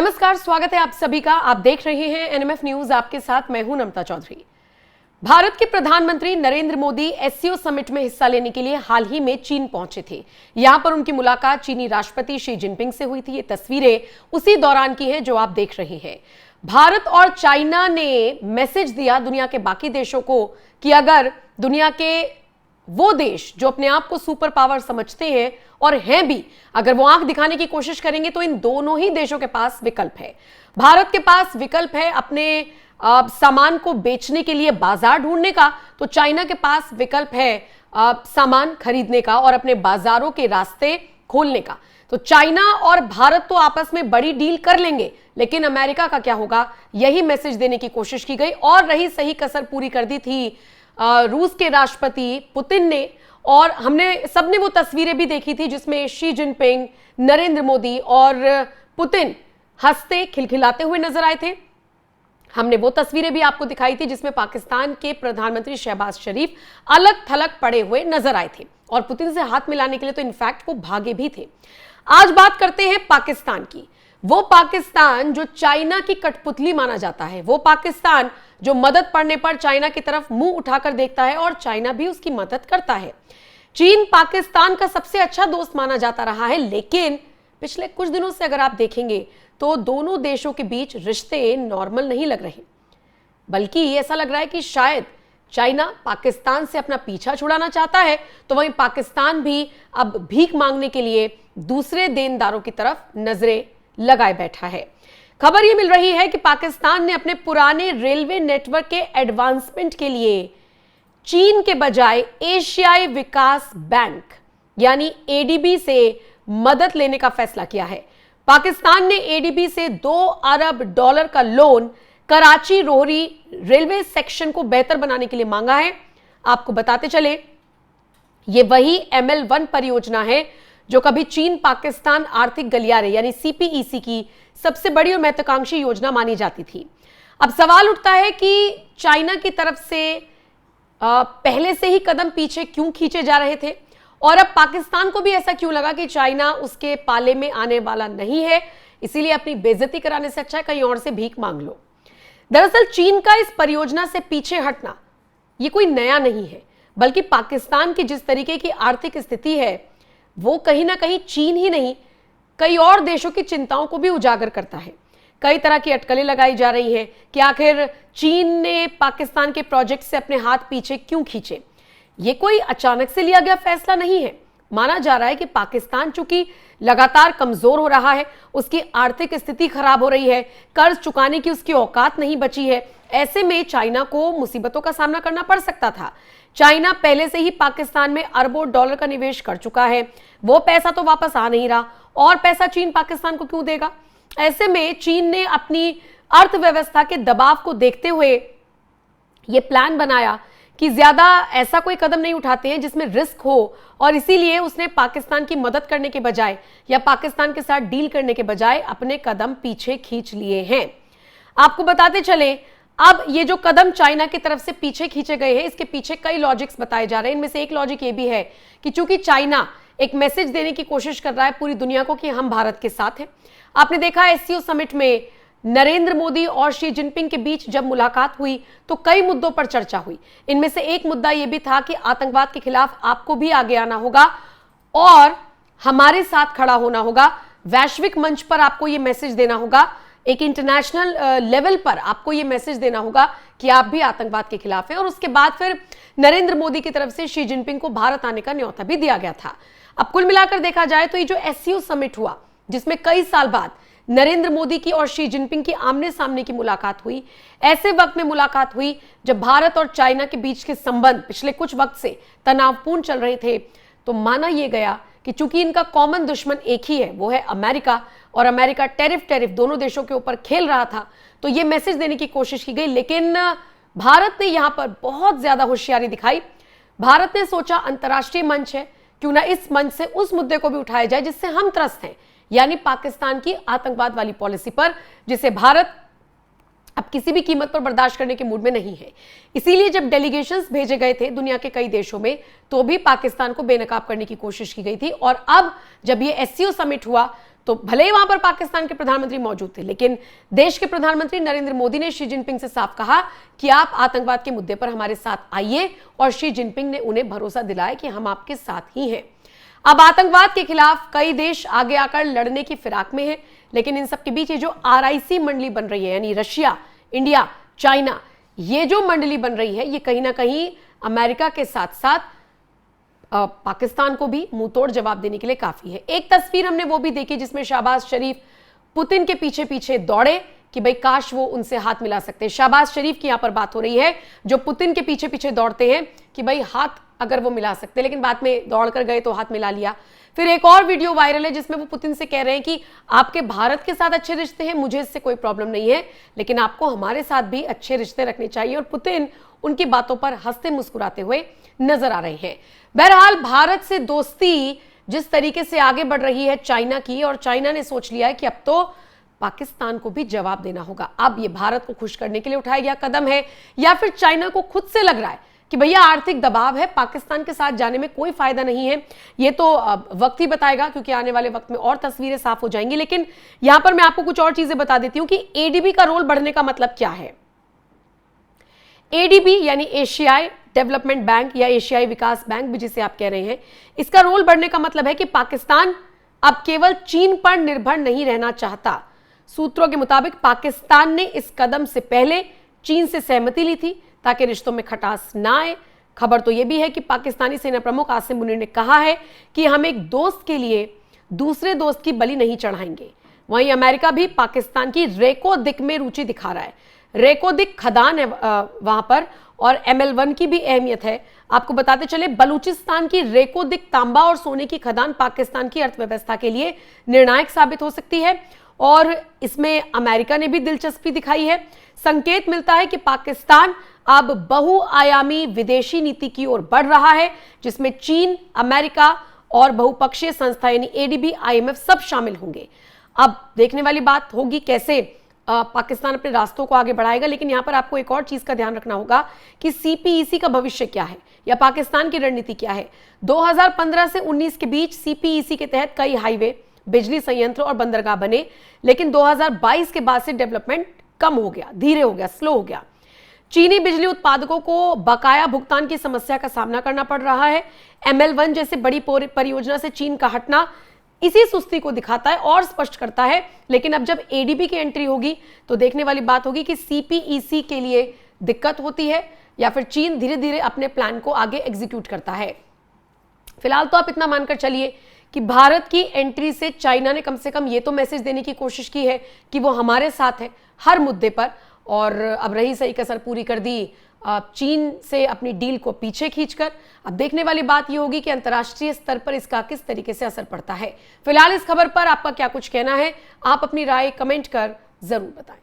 नमस्कार, स्वागत है आप सभी का। आप देख रहे हैं एनएमएफ न्यूज। आपके साथ मैं हूं नमता चौधरी। भारत के प्रधानमंत्री नरेंद्र मोदी एससीओ समिट में हिस्सा लेने के लिए हाल ही में चीन पहुंचे थे। यहां पर उनकी मुलाकात चीनी राष्ट्रपति शी जिनपिंग से हुई थी। ये तस्वीरें उसी दौरान की हैं जो आप देख रहे हैं। भारत और चाइना ने मैसेज दिया दुनिया के बाकी देशों को कि अगर दुनिया के वो देश जो अपने आप को सुपर पावर समझते हैं और हैं भी, अगर वो आंख दिखाने की कोशिश करेंगे तो इन दोनों ही देशों के पास विकल्प है। भारत के पास विकल्प है अपने सामान को बेचने के लिए बाजार ढूंढने का, तो चाइना के पास विकल्प है सामान खरीदने का और अपने बाजारों के रास्ते खोलने का। तो चाइना और भारत तो आपस में बड़ी डील कर लेंगे, लेकिन अमेरिका का क्या होगा, यही मैसेज देने की कोशिश की गई। और रही सही कसर पूरी कर दी थी रूस के राष्ट्रपति पुतिन ने, और हमने सबने वो तस्वीरें भी देखी थी जिसमें शी जिनपिंग, नरेंद्र मोदी और पुतिन हंसते खिलखिलाते हुए नजर आए थे। हमने वो तस्वीरें भी आपको दिखाई थी जिसमें पाकिस्तान के प्रधानमंत्री शहबाज शरीफ अलग थलग पड़े हुए नजर आए थे और पुतिन से हाथ मिलाने के लिए तो इनफैक्ट वो भागे भी थे। आज बात करते हैं पाकिस्तान की। वो पाकिस्तान जो चाइना की कठपुतली माना जाता है, वो पाकिस्तान जो मदद पड़ने पर चाइना की तरफ मुंह उठाकर देखता है और चाइना भी उसकी मदद करता है। चीन पाकिस्तान का सबसे अच्छा दोस्त माना जाता रहा है, लेकिन पिछले कुछ दिनों से अगर आप देखेंगे तो दोनों देशों के बीच रिश्ते नॉर्मल नहीं लग रहे, बल्कि ऐसा लग रहा है कि शायद चाइना पाकिस्तान से अपना पीछा छुड़ाना चाहता है, तो वहीं पाकिस्तान भी अब भीख मांगने के लिए दूसरे देनदारों की तरफ नजरें लगाए बैठा है। खबर यह मिल रही है कि पाकिस्तान ने अपने पुराने रेलवे नेटवर्क के एडवांसमेंट के लिए चीन के बजाय एशियाई विकास बैंक यानी एडीबी से मदद लेने का फैसला किया है। पाकिस्तान ने एडीबी से $2 अरब का loan Karachi Rohri railway section को बेहतर बनाने के लिए मांगा है। आपको बताते चले, यह वही ML1 परियोजना है जो कभी चीन पाकिस्तान आर्थिक गलियारे यानी CPEC की सबसे बड़ी और महत्वाकांक्षी योजना मानी जाती थी। अब सवाल उठता है कि चाइना की तरफ से पहले से ही कदम पीछे क्यों खींचे जा रहे थे और अब पाकिस्तान को भी ऐसा क्यों लगा कि चाइना उसके पाले में आने वाला नहीं है, इसीलिए अपनी बेइज्जती कराने से अच्छा है कहीं और से भीख मांग लो। दरअसल चीन का इस परियोजना से पीछे हटना ये कोई नया नहीं है, बल्कि पाकिस्तान की जिस तरीके की आर्थिक स्थिति है वो कहीं ना कहीं चीन ही नहीं, कई और देशों की चिंताओं को भी उजागर करता है। कई तरह की अटकलें लगाई जा रही हैं कि आखिर चीन ने पाकिस्तान के प्रोजेक्ट से अपने हाथ पीछे क्यों खींचे। ये कोई अचानक से लिया गया फैसला नहीं है। माना जा रहा है कि पाकिस्तान चूंकि लगातार कमजोर हो रहा है, उसकी आर्थिक स्थिति खराब हो रही है, कर्ज चुकाने की उसकी औकात नहीं बची है, ऐसे में चाइना को मुसीबतों का सामना करना पड़ सकता था। चाइना पहले से ही पाकिस्तान में अरबों डॉलर का निवेश कर चुका है, वो पैसा तो वापस आ नहीं रहा और पैसा चीन पाकिस्तान को क्यों देगा। ऐसे में चीन ने अपनी अर्थव्यवस्था के दबाव को देखते हुए यह प्लान बनाया कि ज्यादा ऐसा कोई कदम नहीं उठाते हैं जिसमें रिस्क हो, और इसीलिए उसने पाकिस्तान की मदद करने के बजाय या पाकिस्तान के साथ डील करने के बजाय अपने कदम पीछे खींच लिए हैं। आपको बताते चले, अब ये जो कदम चाइना की तरफ से पीछे खींचे गए हैं, इसके पीछे कई लॉजिक्स बताए जा रहे हैं। इनमें से एक लॉजिक ये भी है कि चूंकि चाइना एक मैसेज देने की कोशिश कर रहा है पूरी दुनिया को कि हम भारत के साथ हैं। आपने देखा एससीओ समिट में नरेंद्र मोदी और शी जिनपिंग के बीच जब मुलाकात हुई तो कई मुद्दों पर चर्चा हुई। इनमें से एक मुद्दा यह भी था कि आतंकवाद के खिलाफ आपको भी आगे आना होगा और हमारे साथ खड़ा होना होगा। वैश्विक मंच पर आपको यह मैसेज देना होगा, एक इंटरनेशनल लेवल पर आपको यह मैसेज देना होगा कि आप भी आतंकवाद के खिलाफ हैं। और उसके बाद फिर नरेंद्र मोदी की तरफ से शी जिनपिंग को भारत आने का न्योता भी दिया गया था। अब कुल मिलाकर देखा जाए तो ये जो एससीओ समिट हुआ, जिसमें कई साल बाद नरेंद्र मोदी की और शी जिनपिंग की आमने सामने की मुलाकात हुई, ऐसे वक्त में मुलाकात हुई जब भारत और चाइना के बीच के संबंध पिछले कुछ वक्त से तनावपूर्ण चल रहे थे, तो माना यह गया कि चूंकि इनका कॉमन दुश्मन एक ही है, वो है अमेरिका, और अमेरिका टैरिफ दोनों देशों के ऊपर खेल रहा था, तो यह मैसेज देने की कोशिश की गई। लेकिन भारत ने यहां पर बहुत ज्यादा होशियारी दिखाई। भारत ने सोचा अंतर्राष्ट्रीय मंच है, क्यों ना इस मंच से उस मुद्दे को भी उठाया जाए जिससे हम त्रस्त हैं, यानी पाकिस्तान की आतंकवाद वाली पॉलिसी पर, जिसे भारत अब किसी भी कीमत पर बर्दाश्त करने के मूड में नहीं है। इसीलिए जब डेलीगेशंस भेजे गए थे दुनिया के कई देशों में, तो भी पाकिस्तान को बेनकाब करने की कोशिश की गई थी। और अब जब ये एससीओ समिट हुआ तो भले ही वहां पर पाकिस्तान के प्रधानमंत्री मौजूद थे, लेकिन देश के प्रधानमंत्री नरेंद्र मोदी ने शी जिनपिंग से साफ कहा कि आप आतंकवाद के मुद्दे पर हमारे साथ आइए, और शी जिनपिंग ने उन्हें भरोसा दिलाया कि हम आपके साथ ही हैं। अब आतंकवाद के खिलाफ कई देश आगे आकर लड़ने की फिराक में हैं, लेकिन इन सब के बीच ये जो RIC मंडली बन रही है, यानी रशिया, इंडिया, चाइना, ये जो मंडली बन रही है, ये कहीं ना कहीं अमेरिका के साथ साथ पाकिस्तान को भी मुंहतोड़ जवाब देने के लिए काफी है। एक तस्वीर हमने वो भी देखी जिसमें शहबाज शरीफ पुतिन के पीछे पीछे दौड़े कि भाई काश वो उनसे हाथ मिला सकते। शहबाज शरीफ की यहां पर बात हो रही है, जो पुतिन के पीछे पीछे दौड़ते हैं कि भाई हाथ अगर वो मिला सकते, लेकिन बाद में दौड़ कर गए तो हाथ मिला लिया। फिर एक और वीडियो वायरल है जिसमें वो पुतिन से कह रहे हैं कि आपके भारत के साथ अच्छे रिश्ते हैं, मुझे इससे कोई प्रॉब्लम नहीं है, लेकिन आपको हमारे साथ भी अच्छे रिश्ते रखने चाहिए। और पुतिन उनकी बातों पर हंसते मुस्कुराते हुए नजर आ रहे हैं। बहरहाल भारत से दोस्ती जिस तरीके से आगे बढ़ रही है चाइना की, और चाइना ने सोच लिया है कि अब तो पाकिस्तान को भी जवाब देना होगा। अब ये भारत को खुश करने के लिए उठाया गया कदम है, या फिर चाइना को खुद से लग रहा है कि भैया आर्थिक दबाव है, पाकिस्तान के साथ जाने में कोई फायदा नहीं है। ये तो वक्त ही बताएगा, क्योंकि आने वाले वक्त में और तस्वीरें साफ हो जाएंगी। लेकिन यहां पर मैं आपको कुछ और चीजें बता देती हूं कि ADB का रोल बढ़ने का मतलब क्या है। ADB यानी एशियाई डेवलपमेंट बैंक या एशियाई विकास बैंक भी जिसे आप कह रहे हैं, इसका रोल बढ़ने का मतलब है कि पाकिस्तान अब केवल चीन पर निर्भर नहीं रहना चाहता। सूत्रों के मुताबिक पाकिस्तान ने इस कदम से पहले चीन से सहमति ली थी ताकि रिश्तों में खटास ना आए। खबर तो यह भी है कि पाकिस्तानी सेना प्रमुख आसिम मुनीर ने कहा है कि हम एक दोस्त के लिए दूसरे दोस्त की बलि नहीं चढ़ाएंगे। वहीं अमेरिका भी पाकिस्तान की रेको दिक में रुचि दिखा रहा है। रेको दिक खदान है वहां पर, और ML1 की भी अहमियत है। आपको बताते चले, बलूचिस्तान की रेको दिक तांबा और सोने की खदान पाकिस्तान की अर्थव्यवस्था के लिए निर्णायक साबित हो सकती है, और इसमें अमेरिका ने भी दिलचस्पी दिखाई है। संकेत मिलता है कि पाकिस्तान अब बहुआयामी विदेशी नीति की ओर बढ़ रहा है, जिसमें चीन, अमेरिका और बहुपक्षीय संस्था यानी ADB, IMF सब शामिल होंगे। अब देखने वाली बात होगी कैसे पाकिस्तान अपने रास्तों को आगे बढ़ाएगा। लेकिन यहां पर आपको एक और चीज का ध्यान रखना होगा कि CPEC का भविष्य क्या है, या पाकिस्तान की रणनीति क्या है। 2015 से 19 के बीच CPEC के तहत कई हाईवे, बिजली संयंत्र और बंदरगाह बने, लेकिन 2022 के बाद से डेवलपमेंट कम हो गया, धीरे हो गया, स्लो हो गया। चीनी बिजली उत्पादकों को बकाया भुगतान की समस्या का सामना करना पड़ रहा है। ML1 जैसे बड़ी परियोजना से चीन का हटना इसी सुस्ती को दिखाता है और स्पष्ट करता है। लेकिन अब जब ADB की एंट्री होगी तो देखने वाली बात होगी कि CPEC के लिए दिक्कत होती है, या फिर चीन धीरे धीरे अपने प्लान को आगे एग्जीक्यूट करता है। फिलहाल तो आप इतना मानकर चलिए कि भारत की एंट्री से चाइना ने कम से कम ये तो मैसेज देने की कोशिश की है कि वो हमारे साथ है हर मुद्दे पर, और अब रही सही कसर पूरी कर दी चीन से अपनी डील को पीछे खींचकर। अब देखने वाली बात यह होगी कि अंतर्राष्ट्रीय स्तर पर इसका किस तरीके से असर पड़ता है। फिलहाल इस खबर पर आपका क्या कुछ कहना है, आप अपनी राय कमेंट कर जरूर बताएं।